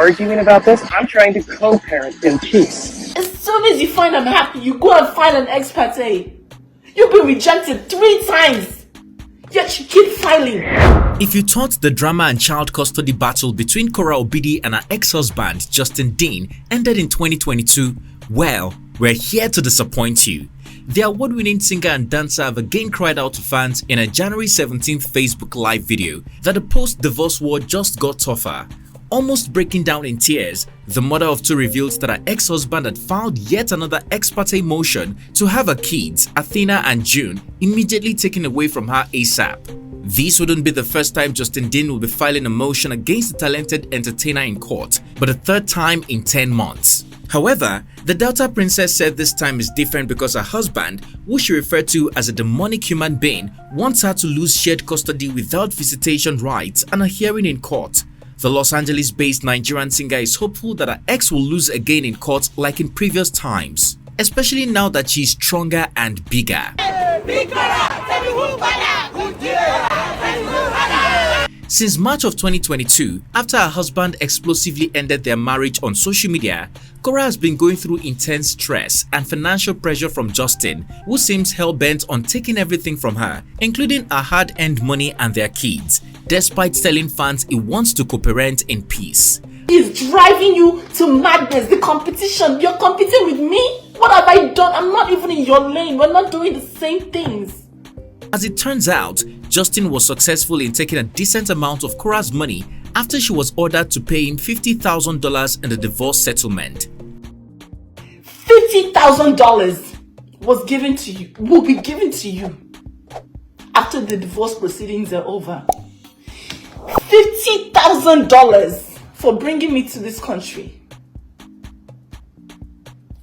arguing about this. I'm trying to co-parent in peace. As soon as you find I'm happy, you go and file an ex-parte. You've been rejected 3 times, yet you keep filing. If you thought the drama and child custody battle between Korra Obidi and her ex-husband Justin Dean ended in 2022, well, we're here to disappoint you. The award-winning singer and dancer have again cried out to fans in a January 17th Facebook Live video that the post-divorce war just got tougher. Almost breaking down in tears, the mother of 2 revealed that her ex-husband had filed yet another ex-parte motion to have her kids, Athena and June, immediately taken away from her ASAP. This wouldn't be the first time Justin Dean will be filing a motion against the talented entertainer in court, but the 3rd time in 10 months. However, the Delta princess said this time is different because her husband, who she referred to as a demonic human being, wants her to lose shared custody without visitation rights and a hearing in court. The Los Angeles-based Nigerian singer is hopeful that her ex will lose again in court like in previous times, especially now that she is stronger and bigger. Big Korra, tell me who Since March of 2022, after her husband explosively ended their marriage on social media, Korra has been going through intense stress and financial pressure from Justin, who seems hell-bent on taking everything from her, including her hard-earned money and their kids, despite telling fans he wants to co-parent in peace. He's driving you to madness. The competition. You're competing with me? What have I done? I'm not even in your lane. We're not doing the same things. As it turns out, Justin was successful in taking a decent amount of Korra's money after she was ordered to pay him $50,000 in the divorce settlement. $50,000 was given to you, will be given to you after the divorce proceedings are over. $50,000 for bringing me to this country.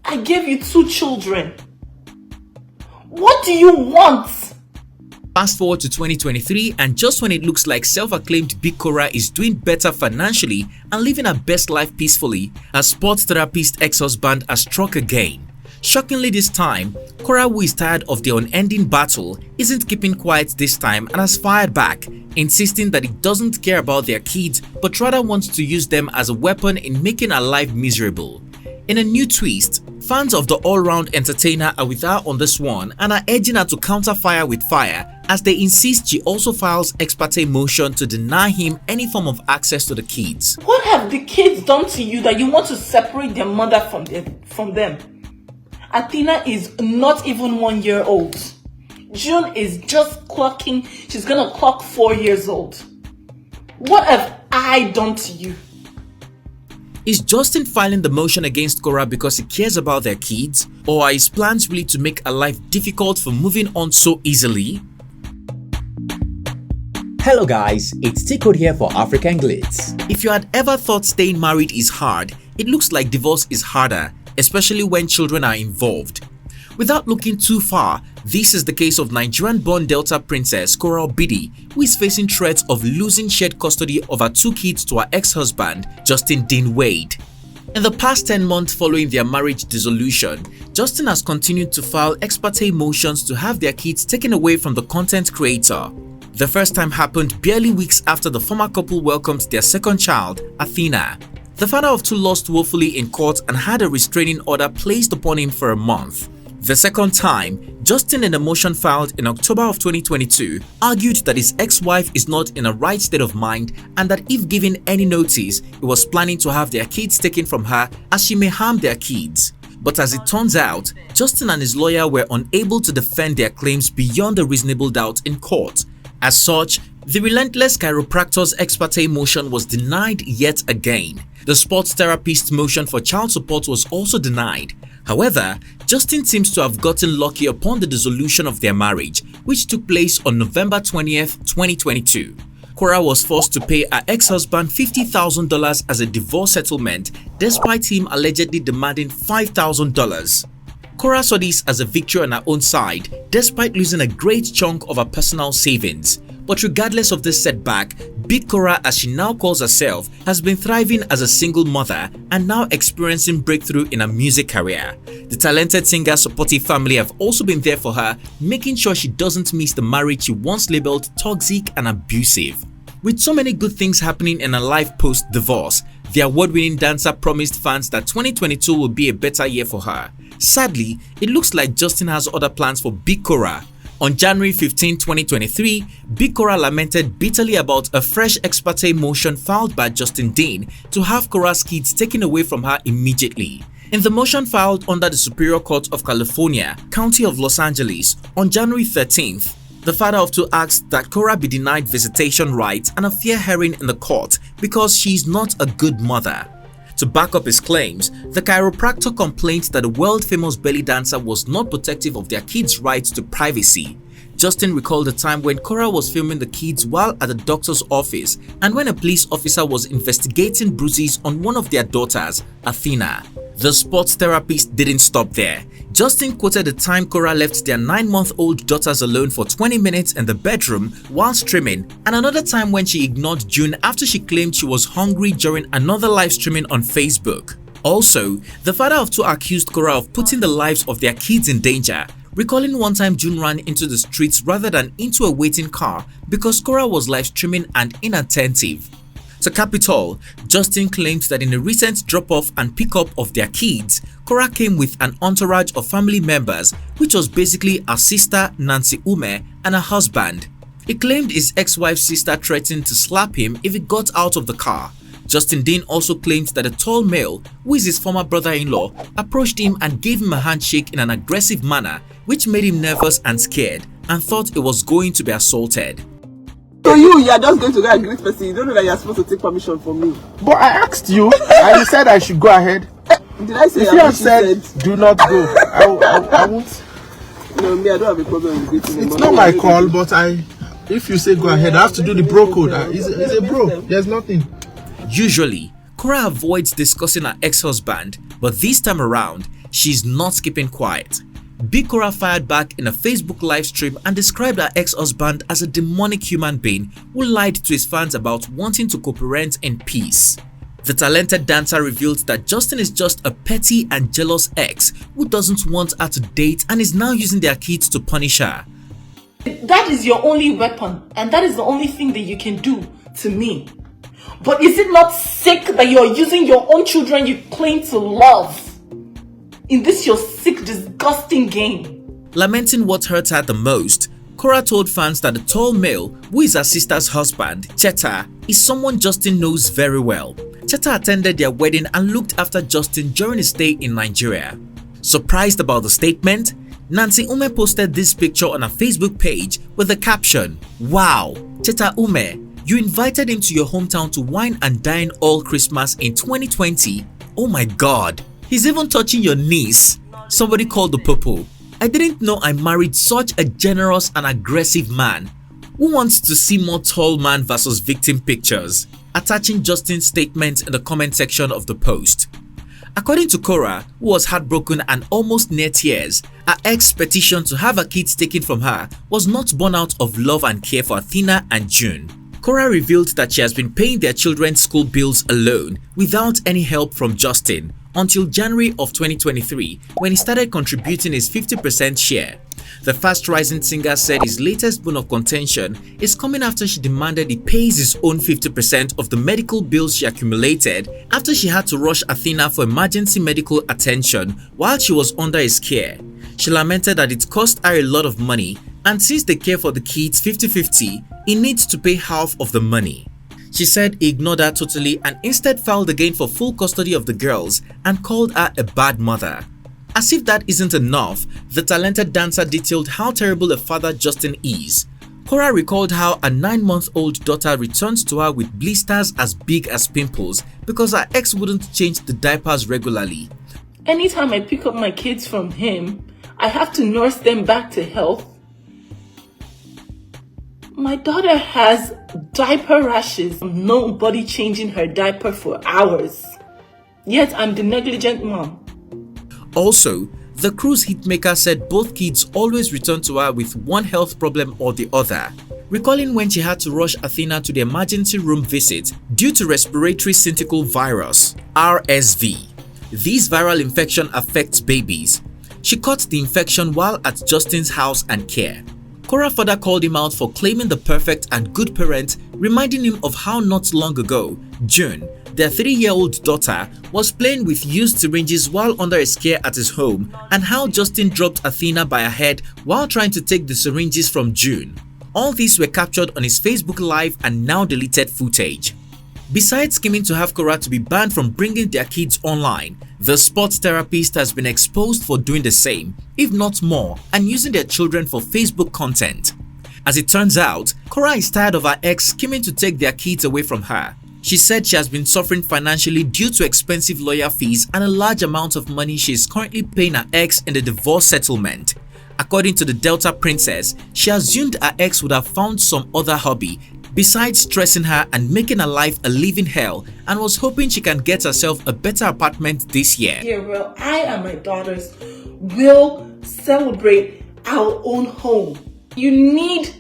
I gave you 2 children. What do you want? Fast forward to 2023, and just when it looks like self-acclaimed Big Korra is doing better financially and living her best life peacefully, her sports therapist ex-husband has struck again. Shockingly this time, Korra, who is tired of the unending battle, isn't keeping quiet this time and has fired back, insisting that he doesn't care about their kids but rather wants to use them as a weapon in making her life miserable. In a new twist, fans of the all-round entertainer are with her on this one and are urging her to counter fire with fire as they insist she also files ex-parte motion to deny him any form of access to the kids. What have the kids done to you that you want to separate their mother from them? Athena is not even 1 year old. June is just clocking, she's gonna clock 4 years old. What have I done to you? Is Justin filing the motion against Korra because he cares about their kids, or are his plans really to make her life difficult for moving on so easily? Hello guys, it's T-Code here for African Glitz. If you had ever thought staying married is hard, it looks like divorce is harder, especially when children are involved. Without looking too far, this is the case of Nigerian-born Delta princess Korra Obidi, who is facing threats of losing shared custody of her 2 kids to her ex-husband, Justin Dean Wade. In the past 10 months following their marriage dissolution, Justin has continued to file ex-parte motions to have their kids taken away from the content creator. The first time happened barely weeks after the former couple welcomed their 2nd child, Athena. The father of 2 lost woefully in court and had a restraining order placed upon him for a month. The second time, Justin, in a motion filed in October of 2022, argued that his ex-wife is not in a right state of mind and that if given any notice, he was planning to have their kids taken from her as she may harm their kids. But as it turns out, Justin and his lawyer were unable to defend their claims beyond a reasonable doubt in court. As such, the relentless chiropractor's ex-parte motion was denied yet again. The sports therapist's motion for child support was also denied. However, Justin seems to have gotten lucky upon the dissolution of their marriage, which took place on November 20th, 2022. Korra was forced to pay her ex-husband $50,000 as a divorce settlement, despite him allegedly demanding $5,000. Korra saw this as a victory on her own side, despite losing a great chunk of her personal savings. But regardless of this setback, Big Korra, as she now calls herself, has been thriving as a single mother and now experiencing breakthrough in her music career. The talented singer's supportive family have also been there for her, making sure she doesn't miss the marriage she once labeled toxic and abusive. With so many good things happening in her life post-divorce, The award-winning dancer promised fans that 2022 will be a better year for her. Sadly, it looks like Justin has other plans for Big Korra. On January 15, 2023, Big Korra lamented bitterly about a fresh ex-parte motion filed by Justin Dean to have Korra's kids taken away from her immediately. In the motion filed under the Superior Court of California, County of Los Angeles, on January 13th, the father of two asked that Korra be denied visitation rights and a fair hearing in the court because she is not a good mother. To back up his claims, the chiropractor complained that the world-famous belly dancer was not protective of their kids' rights to privacy. Justin recalled a time when Korra was filming the kids while at the doctor's office and when a police officer was investigating bruises on one of their daughters, Athena. The sports therapist didn't stop there. Justin quoted the time Korra left their 9-month-old daughters alone for 20 minutes in the bedroom while streaming, and another time when she ignored June after she claimed she was hungry during another live streaming on Facebook. Also, the father of two accused Korra of putting the lives of their kids in danger, recalling one time June ran into the streets rather than into a waiting car because Korra was live streaming and inattentive. To cap it all, Justin claims that in a recent drop-off and pick-up of their kids, Korra came with an entourage of family members, which was basically her sister Nancy Ume and her husband. He claimed his ex-wife's sister threatened to slap him if he got out of the car. Justin Dean also claimed that a tall male, who is his former brother-in-law, approached him and gave him a handshake in an aggressive manner, which made him nervous and scared and thought he was going to be assaulted. So you are just going to go and greet person. You don't know that you are supposed to take permission from me. But I asked you, and you said I should go ahead. Did I say? If you have said do not go, I won't. No, me, I don't have a problem with greeting. It's not my call, but if you say go ahead, I have to do the bro code. It's a bro. There's nothing. Usually, Korra avoids discussing her ex-husband, but this time around, she's not keeping quiet. Big Korra fired back in a Facebook live stream and described her ex-husband as a demonic human being who lied to his fans about wanting to co-parent in peace. The talented dancer revealed that Justin is just a petty and jealous ex who doesn't want her to date and is now using their kids to punish her. That is your only weapon, and that is the only thing that you can do to me. But is it not sick that you are using your own children you claim to love in this your sick, disgusting game? Lamenting what hurt her the most, Korra told fans that the tall male, who is her sister's husband, Cheta, is someone Justin knows very well. Cheta attended their wedding and looked after Justin during his stay in Nigeria. Surprised about the statement, Nancy Ume posted this picture on her Facebook page with the caption, "Wow, Cheta Ume, you invited him to your hometown to wine and dine all Christmas in 2020? Oh my god. He's even touching your niece." Somebody called the popo. "I didn't know I married such a generous and aggressive man." Who wants to see more tall man versus victim pictures? Attaching Justin's statement in the comment section of the post. According to Korra, who was heartbroken and almost near tears, her ex petition to have her kids taken from her was not born out of love and care for Athena and June. Korra revealed that she has been paying their children's school bills alone without any help from Justin until January of 2023 when he started contributing his 50% share. The fast-rising singer said his latest bone of contention is coming after she demanded he pays his own 50% of the medical bills she accumulated after she had to rush Athena for emergency medical attention while she was under his care. She lamented that it cost her a lot of money, and since they care for the kids 50-50, he needs to pay half of the money. She said he ignored her totally and instead filed again for full custody of the girls and called her a bad mother. As if that isn't enough, the talented dancer detailed how terrible a father Justin is. Korra recalled how a 9-month-old daughter returned to her with blisters as big as pimples because her ex wouldn't change the diapers regularly. Anytime I pick up my kids from him, I have to nurse them back to health. My daughter has diaper rashes. Nobody changing her diaper for hours. Yet I'm the negligent mom. Also, the cruise hitmaker said both kids always return to her with one health problem or the other, recalling when she had to rush Athena to the emergency room visit due to respiratory syncytial virus, RSV. This viral infection affects babies. She caught the infection while at Justin's house and care. Korra further called him out for claiming the perfect and good parent, reminding him of how not long ago, June, their 3-year-old daughter, was playing with used syringes while under a scare at his home, and how Justin dropped Athena by her head while trying to take the syringes from June. All these were captured on his Facebook Live and now deleted footage. Besides scheming to have Korra to be banned from bringing their kids online, the sports therapist has been exposed for doing the same, if not more, and using their children for Facebook content. As it turns out, Korra is tired of her ex scheming to take their kids away from her. She said she has been suffering financially due to expensive lawyer fees and a large amount of money she is currently paying her ex in the divorce settlement. According to the Delta princess, she assumed her ex would have found some other hobby besides stressing her and making her life a living hell, and was hoping she can get herself a better apartment this year. Yeah, well, I and my daughters will celebrate our own home. You need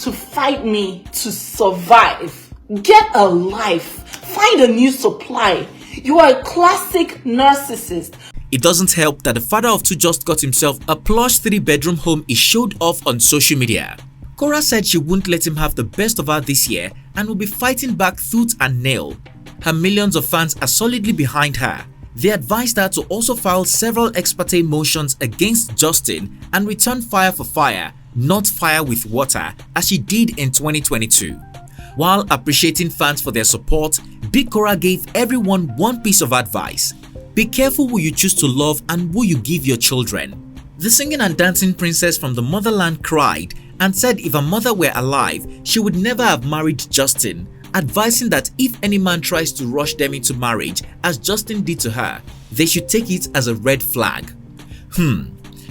to fight me to survive. Get a life. Find a new supply. You are a classic narcissist. It doesn't help that the father of two just got himself a plush 3-bedroom home he showed off on social media. Korra said she won't let him have the best of her this year and will be fighting back tooth and nail. Her millions of fans are solidly behind her. They advised her to also file several ex-parte motions against Justin and return fire for fire, not fire with water, as she did in 2022. While appreciating fans for their support, Big Korra gave everyone one piece of advice: be careful who you choose to love and who you give your children. The singing and dancing princess from the motherland cried and said if her mother were alive, she would never have married Justin, advising that if any man tries to rush them into marriage as Justin did to her, they should take it as a red flag.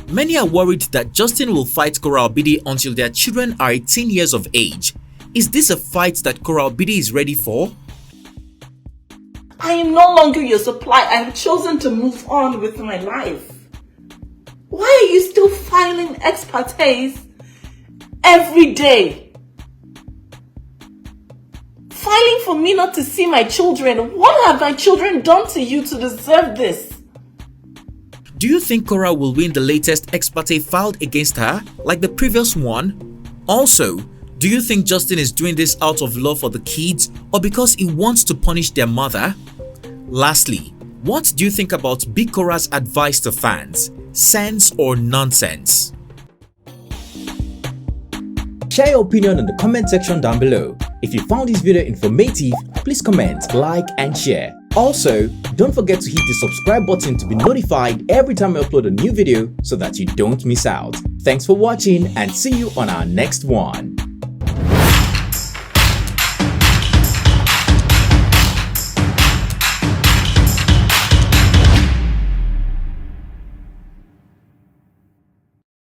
Many are worried that Justin will fight Korra Obidi until their children are 18 years of age. Is this a fight that Korra Obidi is ready for? I am no longer your supply. I have chosen to move on with my life. Why are you still filing ex-partes every day? Filing for me not to see my children. What have my children done to you to deserve this? Do you think Korra will win the latest ex-parte filed against her, like the previous one? Also, do you think Justin is doing this out of love for the kids or because he wants to punish their mother? Lastly, what do you think about Big Korra's advice to fans? Sense or nonsense? Share your opinion in the comment section down below. If you found this video informative, please comment, like and share. Also, don't forget to hit the subscribe button to be notified every time I upload a new video so that you don't miss out. Thanks for watching and see you on our next one.